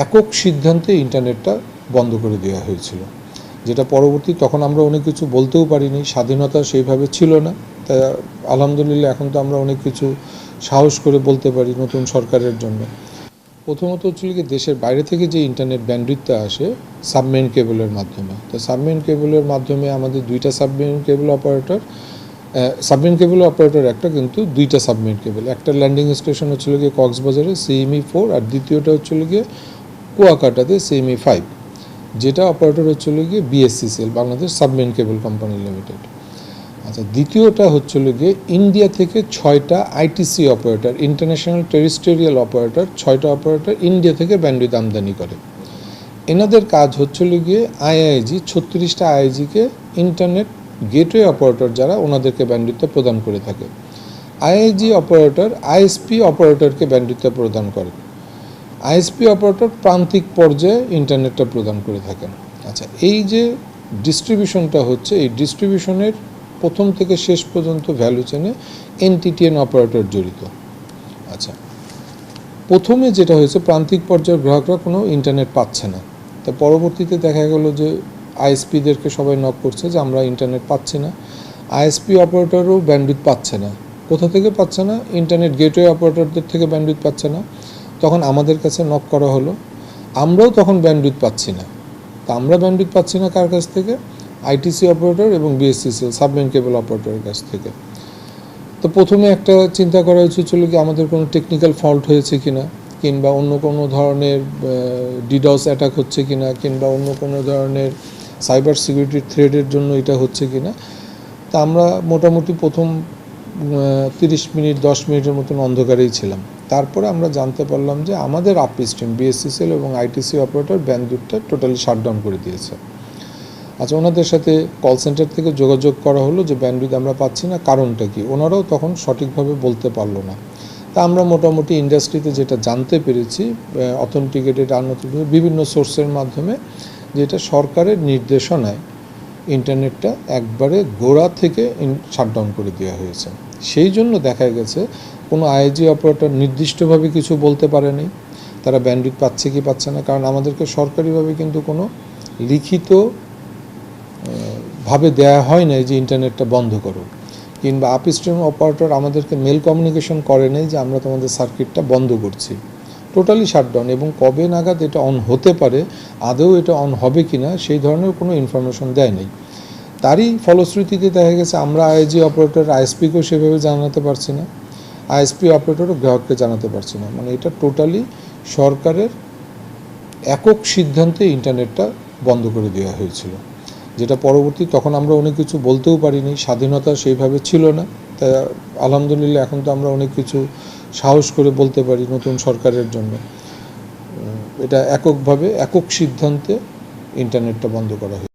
একক সিদ্ধান্তে ইন্টারনেটটা বন্ধ করে দেওয়া হয়েছিল, যেটা পরবর্তী তখন আমরা অনেক কিছু বলতেও পারিনি, স্বাধীনতা সেইভাবে ছিল না। তাই আলহামদুলিল্লাহ এখন তো আমরা অনেক কিছু সাহস করে বলতে পারি নতুন সরকারের জন্য। প্রথমত হচ্ছে কি, দেশের বাইরে থেকে যে ইন্টারনেট ব্যান্ডউইথটা আসে সাবমেরিন কেবলের মাধ্যমে, তো সাবমেরিন কেবলের মাধ্যমে আমাদের দুইটা সাবমেরিন কেবল অপারেটর একটা, কিন্তু দুইটা সাবমেরিন কেবল, একটা ল্যান্ডিং স্টেশন হচ্ছিল গিয়ে কক্সবাজারে CME-4, আর দ্বিতীয়টা হচ্ছিল গিয়ে কুয়াকাটাতে CME-5, যেটা অপারেটর হচ্ছিল গিয়ে BSCCL, Bangladesh submarine cable company limited. আচ্ছা, দ্বিতীয়টা হচ্ছিল গিয়ে ইন্ডিয়া থেকে 6টা ITC operator, international terrestrial operator, 6টা অপারেটর ইন্ডিয়া থেকে ব্যান্ডউইথ আমদানি করে। এনাদের কাজ হচ্ছিল গিয়ে IIG, 36টা IIG-কে ইন্টারনেট গেটওয়ে অপারেটর যারা, ওনাদেরকে ব্যান্ডউইথটা প্রদান করে থাকে। IIG অপারেটর ISP অপারেটরকে ব্যান্ডউইথটা প্রদান করে। ISP অপারেটর প্রান্তিক পর্যায়ে ইন্টারনেটটা প্রদান করে থাকেন। আচ্ছা, এই যে ডিস্ট্রিবিউশনটা হচ্ছে, এই ডিস্ট্রিবিউশনের প্রথম থেকে শেষ পর্যন্ত ভ্যালু চেনে NTTN অপারেটর জড়িত। আচ্ছা, প্রথমে যেটা হয়েছে, প্রান্তিক পর্যায়ের গ্রাহকরা কোনো ইন্টারনেট পাচ্ছে না, তা পরবর্তীতে দেখা গেল যে ISP-দেরকে সবাই নক করছে যে আমরা ইন্টারনেট পাচ্ছি না। ISP অপারেটরও ব্যান্ডউইথ পাচ্ছে না। কোথা থেকে পাচ্ছে না? ইন্টারনেট গেটওয়ে অপারেটরদের থেকে ব্যান্ডউইথ পাচ্ছে না। তখন আমাদের কাছে নক করা হলো, আমরাও তখন ব্যান্ডউইথ পাচ্ছি না। তা আমরা ব্যান্ডউইথ পাচ্ছি না কার কাছ থেকে? ITC অপারেটর এবং BSCCL সাবমেরিন কেবল অপারেটরের কাছ থেকে। তো প্রথমে একটা চিন্তা করা উচিত ছিল কি, আমাদের কোনো টেকনিক্যাল ফল্ট হয়েছে কিনা, কিংবা অন্য কোনো ধরনের ডিডস অ্যাটাক হচ্ছে কিনা, কিংবা অন্য কোনো ধরনের সাইবার সিকিউরিটি থ্রেটের জন্য এটা হচ্ছে কিনা। তা আমরা মোটামুটি প্রথম 30 মিনিট 10 মিনিটের মতন অন্ধকারেই ছিলাম। তারপরে আমরা জানতে পারলাম যে আমাদের আপস্ট্রিম BSCCL এবং ITC অপারেটর ব্যান্ডউইথটা টোটালি শাটডাউন করে দিয়েছে। আচ্ছা, ওনাদের সাথে কল সেন্টার থেকে যোগাযোগ করা হলো যে ব্যান্ডউইথ আমরা পাচ্ছি না, কারণটা কি? ওনারাও তখন সঠিকভাবে বলতে পারলো না। তা আমরা মোটামুটি ইন্ডাস্ট্রিতে যেটা জানতে পেরেছি, অথেন্টিকেটেড আনঅথেন্টিকেটেড বিভিন্ন সোর্সের মাধ্যমে, যেটা সরকারের নির্দেশনায় ইন্টারনেটটা একবারে গোড়া থেকে শাটডাউন করে দেওয়া হয়েছে। সেই জন্য দেখা গেছে কোনো IIG অপারেটর নির্দিষ্টভাবে কিছু বলতে পারেনি তারা ব্যান্ডউইথ পাচ্ছে কি পাচ্ছে না, কারণ আমাদেরকে সরকারিভাবে কিন্তু কোনো লিখিত ভাবে দেয়া হয় নাই যে ইন্টারনেটটা বন্ধ করো, কিংবা আপস্ট্রিম অপারেটর আমাদেরকে মেল কমিউনিকেশন করে নেই যে আমরা তোমাদের সার্কিটটা বন্ধ করছি, টোটালি শাটডাউন। এবং কবে নাগাদ এটা অন হতে পারে, আদৌ এটা অন হবে কি না, সেই ধরনের কোনো ইনফরমেশন দেয় নেই। তারই ফলশ্রুতিতে দেখা গেছে আমরা IIG অপারেটর ISP-কেও সেভাবে জানাতে পারছি না, ISP অপারেটরও গ্রাহককে জানাতে পারছি না। মানে এটা টোটালি সরকারের একক সিদ্ধান্তে ইন্টারনেটটা বন্ধ করে দেওয়া হয়েছিল, যেটা পরবর্তী তখন আমরা অনেক কিছু বলতেও পারিনি, স্বাধীনতা সেইভাবে ছিল না। তাই আলহামদুলিল্লাহ এখন তো আমরা অনেক কিছু সাহস করে বলতে পারি নতুন সরকারের জন্য। এটা একক সিদ্ধান্তে ইন্টারনেটটা বন্ধ করা হয়েছে।